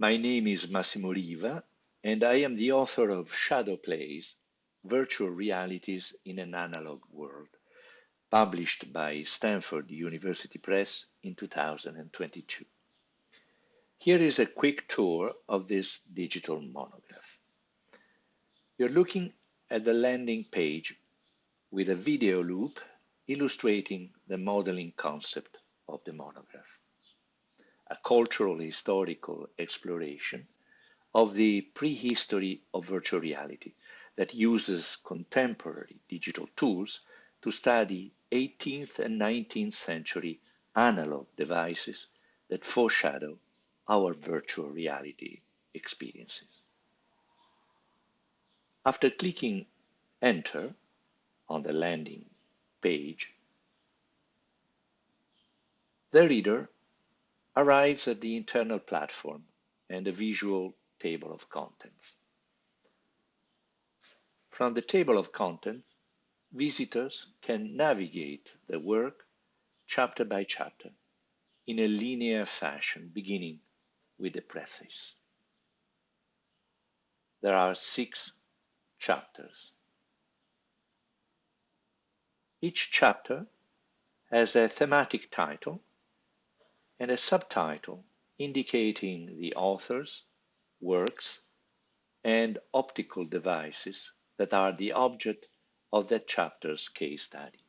My name is Massimo Riva, and I am the author of Shadow Plays, Virtual Realities in an Analog World, published by Stanford University Press in 2022. Here is a quick tour of this digital monograph. You're looking at the landing page with a video loop illustrating the modeling concept of the monograph. A cultural historical exploration of the prehistory of virtual reality that uses contemporary digital tools to study 18th and 19th century analog devices that foreshadow our virtual reality experiences. After clicking Enter on the landing page, the reader arrives at the internal platform and a visual table of contents. From the table of contents, visitors can navigate the work chapter by chapter in a linear fashion, beginning with the preface. There are 6 chapters. Each chapter has a thematic title and a subtitle indicating the authors, works, and optical devices that are the object of that chapter's case study.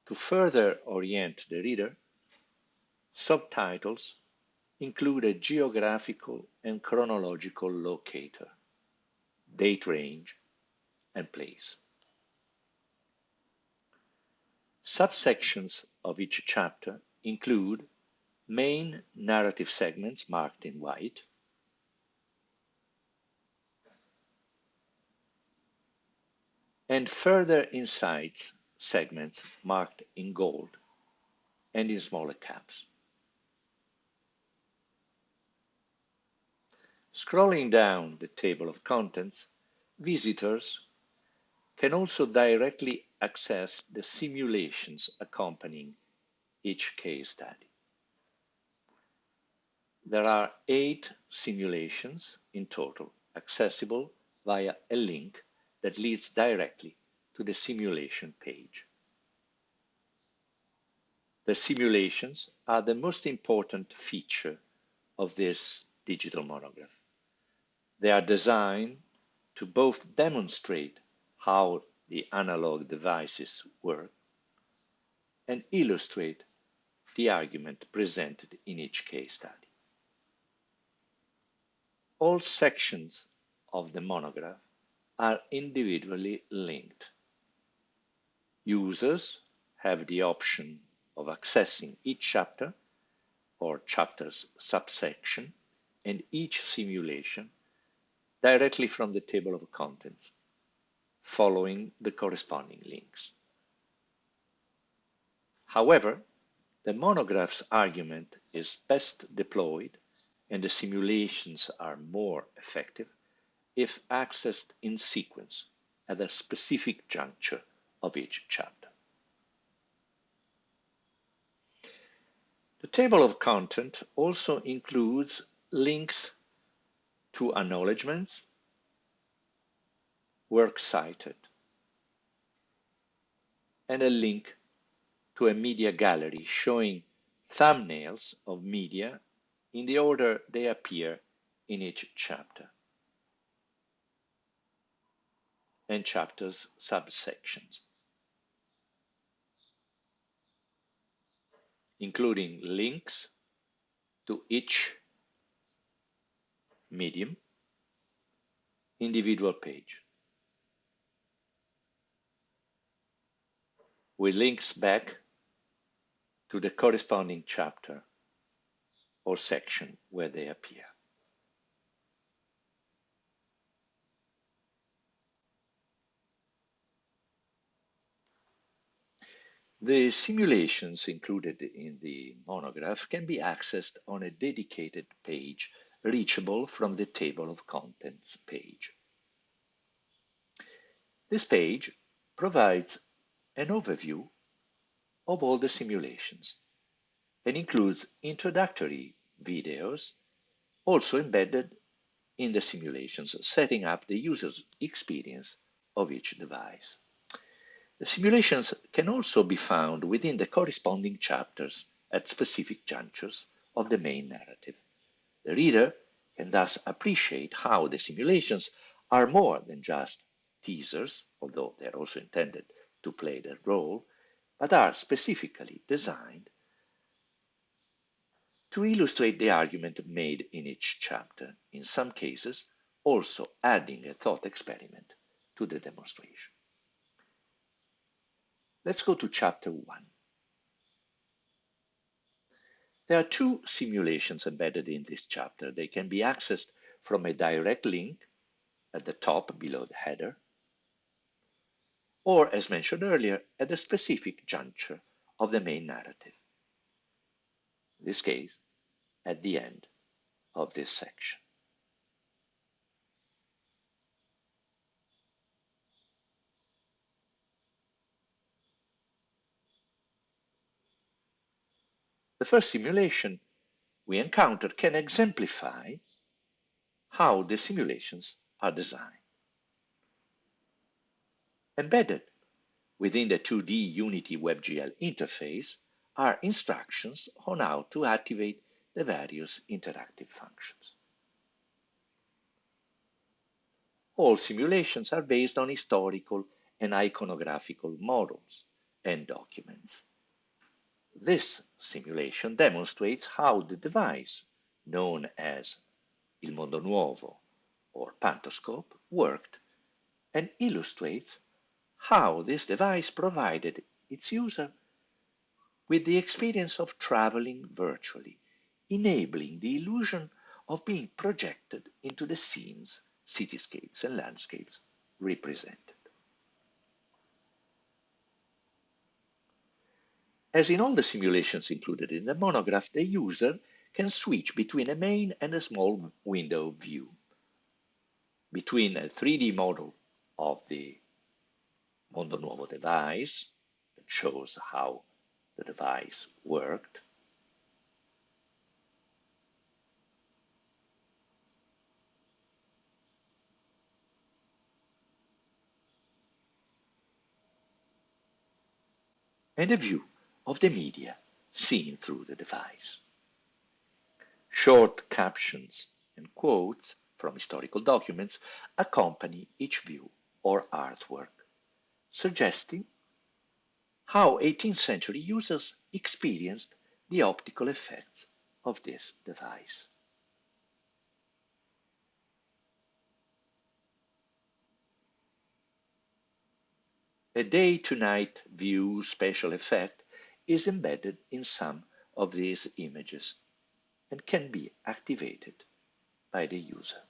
To further orient the reader, subtitles include a geographical and chronological locator, date range, and place. Subsections of each chapter include main narrative segments marked in white, and further insights segments marked in gold and in smaller caps. Scrolling down the table of contents, visitors can also directly access the simulations accompanying each case study. There are 8 simulations in total, accessible via a link that leads directly to the simulation page. The simulations are the most important feature of this digital monograph. They are designed to both demonstrate how the analog devices work and illustrate the argument presented in each case study. All sections of the monograph are individually linked. Users have the option of accessing each chapter or chapter's subsection and each simulation directly from the table of contents, following the corresponding links. However, the monograph's argument is best deployed and the simulations are more effective if accessed in sequence at a specific juncture of each chapter. The table of content also includes links to acknowledgements, works cited, and a link to a media gallery showing thumbnails of media in the order they appear in each chapter and chapter's subsections, including links to each medium individual page, with links back to the corresponding chapter or section where they appear. The simulations included in the monograph can be accessed on a dedicated page reachable from the table of contents page. This page provides an overview of all the simulations and includes introductory videos also embedded in the simulations, setting up the user's experience of each device. The simulations can also be found within the corresponding chapters at specific junctures of the main narrative. The reader can thus appreciate how the simulations are more than just teasers, although they're also intended to play their role, but are specifically designed to illustrate the argument made in each chapter, in some cases also adding a thought experiment to the demonstration. Let's go to chapter 1. There are two simulations embedded in this chapter. They can be accessed from a direct link at the top below the header, or, as mentioned earlier, at a specific juncture of the main narrative. In this case, at the end of this section. The first simulation we encounter can exemplify how the simulations are designed. Embedded within the 2D Unity WebGL interface are instructions on how to activate the various interactive functions. All simulations are based on historical and iconographical models and documents. This simulation demonstrates how the device, known as il mondo nuovo or pantoscope, worked, and illustrates how this device provided its user with the experience of traveling virtually, enabling the illusion of being projected into the scenes, cityscapes, and landscapes represented. As in all the simulations included in the monograph, the user can switch between a main and a small window view, between a 3D model of the mondo nuovo device that shows how the device worked, and a view of the media seen through the device. Short captions and quotes from historical documents accompany each view or artwork, suggesting how 18th century users experienced the optical effects of this device. A day-to-night view special effect is embedded in some of these images and can be activated by the user.